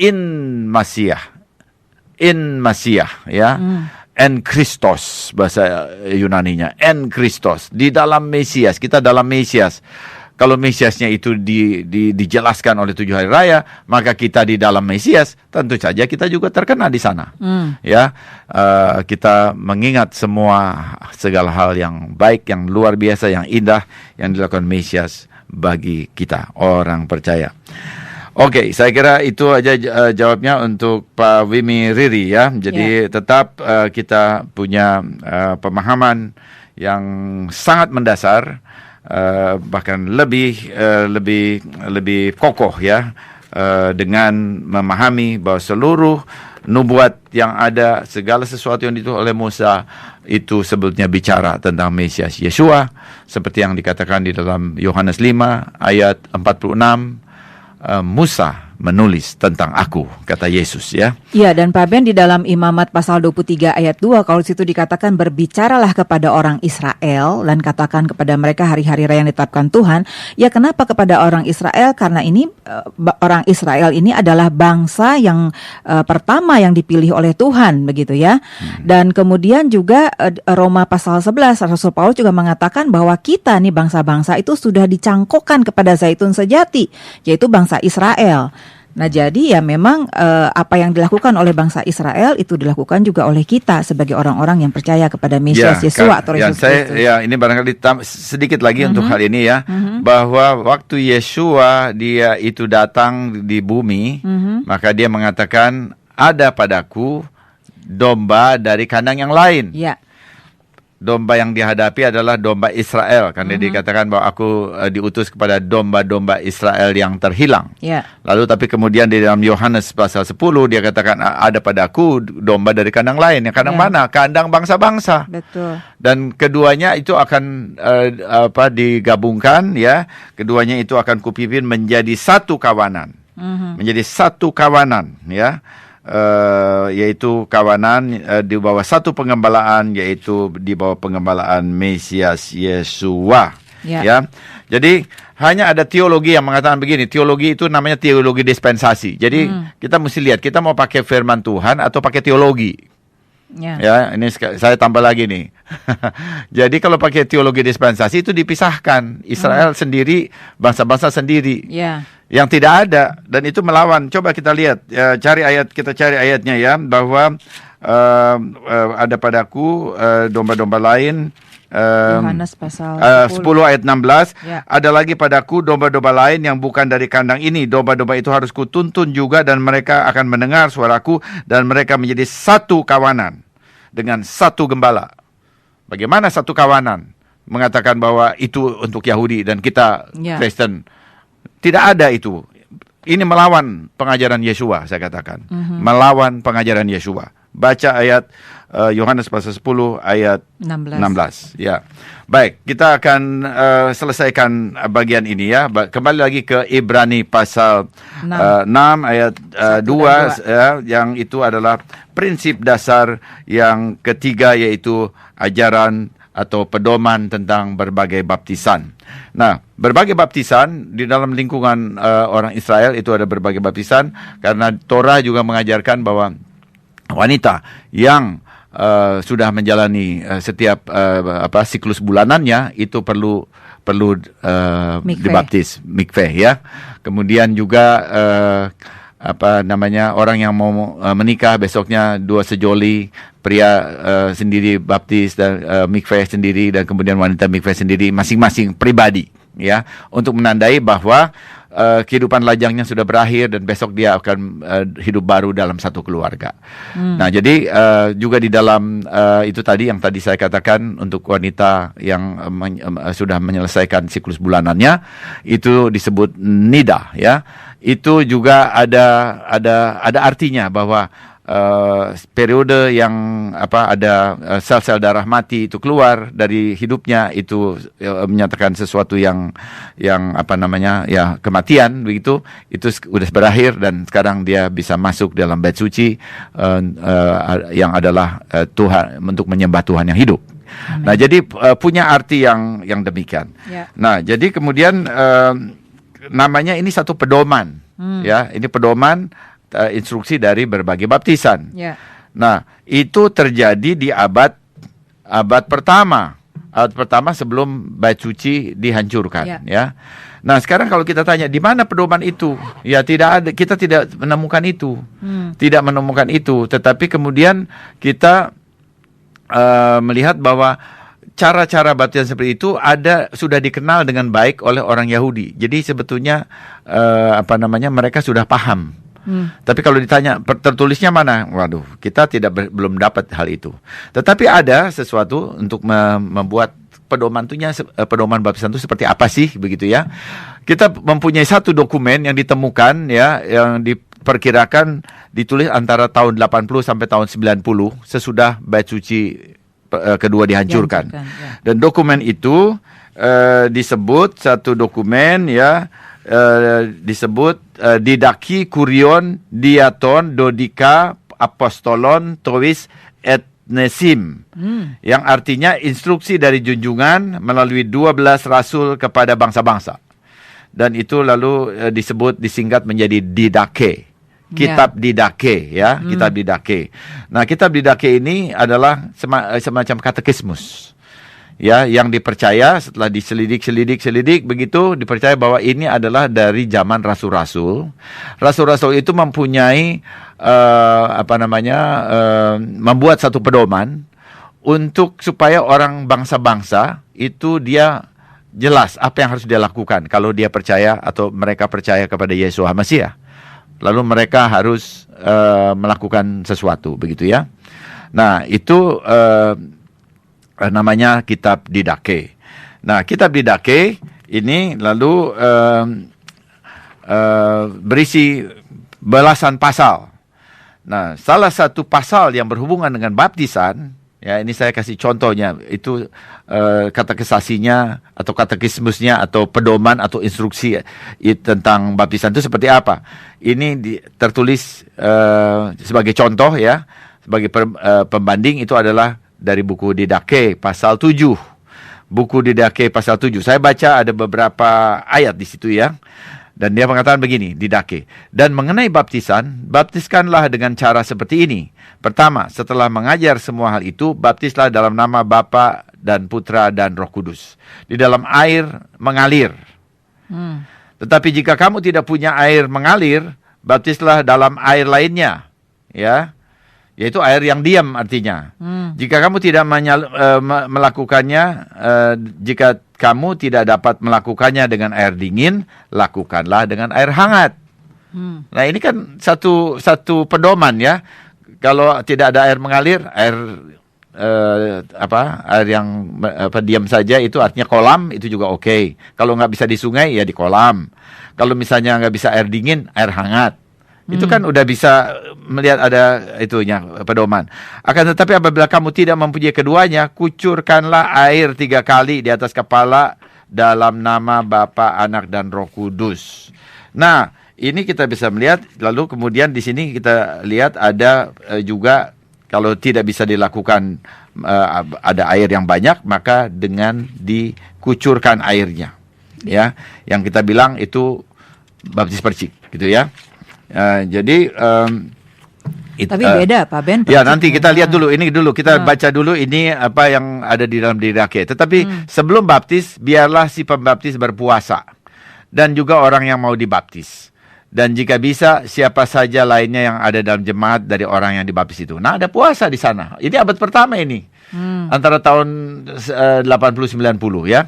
in Masiah, ya. En Christos bahasa Yunaninya, en Christos, di dalam Mesias, kita dalam Mesias. Kalau Mesiasnya itu dijelaskan oleh 7 hari raya, maka kita di dalam Mesias, tentu saja kita juga terkena di sana. Ya, kita mengingat segala hal yang baik, yang luar biasa, yang indah yang dilakukan Mesias bagi kita orang percaya. Oke, saya kira itu aja jawabnya untuk Pak Wimi Riri, ya. Jadi tetap kita punya pemahaman yang sangat mendasar. Bahkan lebih kokoh, ya, dengan memahami bahwa seluruh nubuat yang ada, segala sesuatu yang ditulis oleh Musa itu sebetulnya bicara tentang Mesias Yeshua, seperti yang dikatakan di dalam Yohanes 5 ayat 46. Musa menulis tentang aku, kata Yesus ya. Iya, dan Pak Ben di dalam Imamat pasal 23 ayat 2 kalau situ dikatakan berbicaralah kepada orang Israel dan katakan kepada mereka hari-hari raya yang ditetapkan Tuhan. Ya, kenapa kepada orang Israel? Karena ini orang Israel ini adalah bangsa yang pertama yang dipilih oleh Tuhan, begitu ya. Dan kemudian juga Roma pasal 11 Rasul Paulus juga mengatakan bahwa kita nih bangsa-bangsa itu sudah dicangkokkan kepada zaitun sejati, yaitu bangsa Israel. Nah, jadi ya memang apa yang dilakukan oleh bangsa Israel itu dilakukan juga oleh kita sebagai orang-orang yang percaya kepada Mesias Yesus atau Yesus Kristus. Ya, ini barangkali sedikit lagi untuk hal ini ya, bahwa waktu Yeshua dia itu datang di bumi, maka dia mengatakan ada padaku domba dari kandang yang lain. Ya. Domba yang dihadapi adalah domba Israel, karena dikatakan bahwa aku diutus kepada domba-domba Israel yang terhilang. Yeah. Lalu tapi kemudian di dalam Yohanes pasal 10 dia katakan ada padaku domba dari kandang lain. Yang kandang mana? Kandang bangsa-bangsa. Betul. Dan keduanya itu akan digabungkan ya. Keduanya itu akan kupimpin menjadi satu kawanan. Menjadi satu kawanan ya. Yaitu kawanan di bawah satu pengembalaan, yaitu di bawah pengembalaan Mesias Yeshua. Ya. Jadi hanya ada teologi yang mengatakan begini. Teologi itu namanya teologi dispensasi. Jadi kita mesti lihat kita mau pakai firman Tuhan atau pakai teologi. Ya, ini saya tambah lagi nih. Jadi kalau pakai teologi dispensasi itu dipisahkan. Israel sendiri, bangsa-bangsa sendiri. Yang tidak ada, dan itu melawan. Coba kita lihat, kita cari ayatnya ya, bahwa ada padaku domba-domba lain. Yohanes pasal 10 ayat 16. Ada lagi padaku domba-domba lain yang bukan dari kandang ini. Domba-domba itu harus kutuntun juga, dan mereka akan mendengar suaraku, dan mereka menjadi satu kawanan dengan satu gembala. Bagaimana satu kawanan? Mengatakan bahwa itu untuk Yahudi dan kita Kristen. Tidak ada itu. Ini melawan pengajaran Yeshua, saya katakan. Melawan pengajaran Yeshua. Baca ayat Yohanes pasal 10 ayat 16. Ya. Baik, kita akan selesaikan bagian ini ya. Kembali lagi ke Ibrani pasal 6 ayat 2 ya, yang itu adalah prinsip dasar yang ketiga, yaitu ajaran atau pedoman tentang berbagai baptisan. Nah, berbagai baptisan di dalam lingkungan orang Israel itu ada berbagai baptisan, karena Torah juga mengajarkan bahwa wanita yang sudah menjalani setiap siklus bulanannya itu perlu dibaptis, mikveh ya. Kemudian juga orang yang mau menikah besoknya 2 sejoli, pria sendiri baptis dan mikveh sendiri, dan kemudian wanita mikveh sendiri, masing-masing pribadi ya, untuk menandai bahwa kehidupan lajangnya sudah berakhir dan besok dia akan hidup baru dalam satu keluarga. Nah, jadi juga di dalam itu tadi yang tadi saya katakan, untuk wanita yang sudah menyelesaikan siklus bulanannya itu disebut nida ya. Itu juga ada artinya bahwa periode yang ada sel-sel darah mati itu keluar dari hidupnya, itu menyatakan sesuatu yang kematian begitu, itu sudah berakhir, dan sekarang dia bisa masuk dalam bait suci yang adalah Tuhan, untuk menyembah Tuhan yang hidup. Amen. Nah, jadi punya arti yang demikian. Nah, jadi kemudian namanya ini satu pedoman ya, ini pedoman instruksi dari berbagai baptisan. Nah, itu terjadi di abad pertama sebelum bait suci dihancurkan ya. Nah, sekarang kalau kita tanya di mana pedoman itu? Ya, tidak ada, kita tidak menemukan itu. Tidak menemukan itu, tetapi kemudian kita melihat bahwa cara-cara baptisan seperti itu sudah dikenal dengan baik oleh orang Yahudi. Jadi sebetulnya mereka sudah paham. Tapi kalau ditanya tertulisnya mana? Waduh, kita belum dapat hal itu. Tetapi ada sesuatu untuk membuat pedoman baptisan itu seperti apa sih, begitu ya. Kita mempunyai satu dokumen yang ditemukan ya, yang diperkirakan ditulis antara tahun 80 sampai tahun 90 sesudah bait suci kedua dihancurkan. Dan dokumen itu disebut satu dokumen ya, disebut didaki kurion diaton dodika apostolon tois et nesim, yang artinya instruksi dari junjungan melalui 12 rasul kepada bangsa-bangsa. Dan itu lalu disingkat menjadi Didache. Kitab Didache, ya, Kitab Didache. Nah, Kitab Didache ini adalah semacam katekismus, ya, yang dipercaya setelah diselidik begitu, dipercaya bahwa ini adalah dari zaman rasul-rasul. Rasul-rasul itu mempunyai membuat satu pedoman untuk supaya orang bangsa-bangsa itu dia jelas apa yang harus dia lakukan kalau dia percaya atau mereka percaya kepada Yeshua Mesias. Lalu mereka harus melakukan sesuatu, begitu ya. Nah, itu namanya Kitab Didache. Nah, Kitab Didache ini lalu berisi belasan pasal. Nah, salah satu pasal yang berhubungan dengan baptisan, ya, ini saya kasih contohnya, itu katekisasinya atau katekismusnya atau pedoman atau instruksi tentang baptisan itu seperti apa. Ini tertulis sebagai contoh, ya, sebagai pembanding itu adalah dari buku Didache pasal 7. Buku Didache pasal 7. Saya baca ada beberapa ayat di situ, ya. Dan dia mengatakan begini, Didache. Dan mengenai baptisan, baptiskanlah dengan cara seperti ini. Pertama, setelah mengajar semua hal itu, baptislah dalam nama Bapa dan Putra dan Roh Kudus. Di dalam air mengalir. Tetapi jika kamu tidak punya air mengalir, baptislah dalam air lainnya. Ya, yaitu air yang diam artinya. Jika kamu tidak melakukannya, jika kamu tidak dapat melakukannya dengan air dingin, lakukanlah dengan air hangat. Nah, ini kan satu pedoman, ya. Kalau tidak ada air mengalir, air yang diam saja itu artinya kolam, itu juga oke. Kalau nggak bisa di sungai, ya di kolam. Kalau misalnya nggak bisa air dingin, air hangat. Itu kan udah bisa melihat ada itunya pedoman. Akan tetapi apabila kamu tidak mempunyai keduanya, kucurkanlah air 3 kali di atas kepala dalam nama Bapa, Anak dan Roh Kudus. Nah, ini kita bisa melihat. Lalu kemudian di sini kita lihat ada juga kalau tidak bisa dilakukan ada air yang banyak, maka dengan dikucurkan airnya, ya, yang kita bilang itu baptis percik, gitu ya. Jadi tapi beda Pak Ben. Ya, nanti kita lihat dulu. Ini dulu kita baca dulu ini apa yang ada di dalam Didache. Tetapi sebelum baptis, biarlah si pembaptis berpuasa dan juga orang yang mau dibaptis. Dan jika bisa, siapa saja lainnya yang ada dalam jemaat dari orang yang dibaptis itu. Nah, ada puasa di sana. Ini abad pertama ini. Antara tahun 80-90, ya.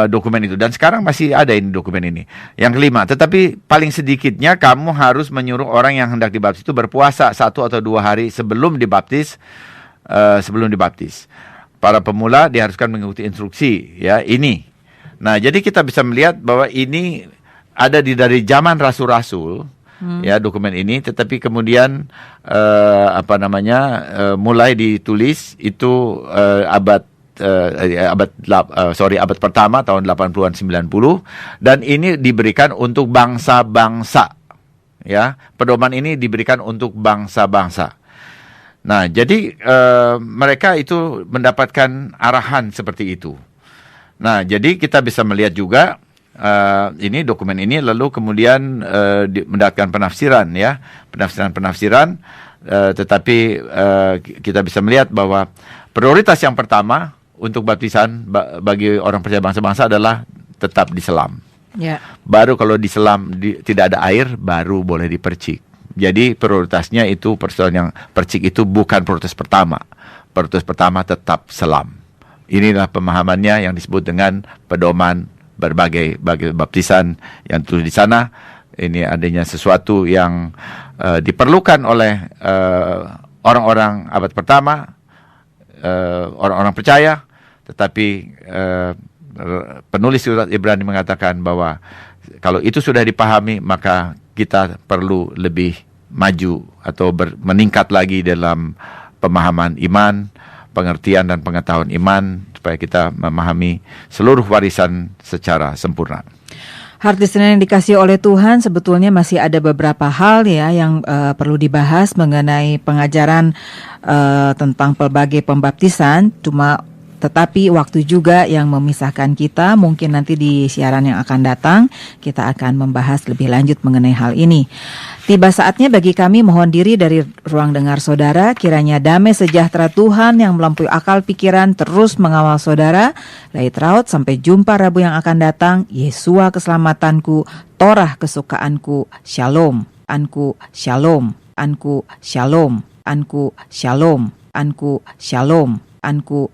Dokumen itu. Dan sekarang masih ada ini dokumen ini. Yang kelima, tetapi paling sedikitnya kamu harus menyuruh orang yang hendak dibaptis itu berpuasa 1 atau 2 hari sebelum dibaptis. Para pemula diharuskan mengikuti instruksi, ya, ini. Nah, jadi kita bisa melihat bahwa ini ada dari zaman rasul-rasul, ya, dokumen ini. Tetapi kemudian mulai ditulis itu abad pertama tahun 80-an 90, dan ini diberikan untuk bangsa-bangsa, ya. Pedoman ini diberikan untuk bangsa-bangsa. Nah, jadi mereka itu mendapatkan arahan seperti itu. Nah, jadi kita bisa melihat juga ini dokumen ini lalu kemudian mendapatkan penafsiran, ya, penafsiran. Tetapi kita bisa melihat bahwa prioritas yang pertama untuk baptisan bagi orang percaya bangsa-bangsa adalah tetap diselam. Ya. Baru kalau diselam tidak ada air, baru boleh dipercik. Jadi prioritasnya itu persoalan yang percik itu bukan prioritas pertama. Prioritas pertama tetap selam. Inilah pemahamannya yang disebut dengan pedoman berbagai baptisan yang tulis di sana. Ini adanya sesuatu yang diperlukan oleh orang-orang abad pertama, orang-orang percaya, tetapi penulis surat Ibrani mengatakan bahwa kalau itu sudah dipahami, maka kita perlu lebih maju atau meningkat lagi dalam pemahaman iman, pengertian dan pengetahuan iman, supaya kita memahami seluruh warisan secara sempurna. Hard listener yang dikasih oleh Tuhan, sebetulnya masih ada beberapa hal ya yang perlu dibahas mengenai pengajaran tentang pelbagai pembaptisan. Tetapi waktu juga yang memisahkan kita. Mungkin nanti di siaran yang akan datang kita akan membahas lebih lanjut mengenai hal ini. Tiba saatnya bagi kami mohon diri dari ruang dengar saudara. Kiranya damai sejahtera Tuhan yang melampaui akal pikiran terus mengawal saudara. Laitraut, sampai jumpa Rabu yang akan datang. Yesua keselamatanku, Torah kesukaanku. Shalom, anku shalom, anku shalom, anku shalom, anku shalom, anku shalom.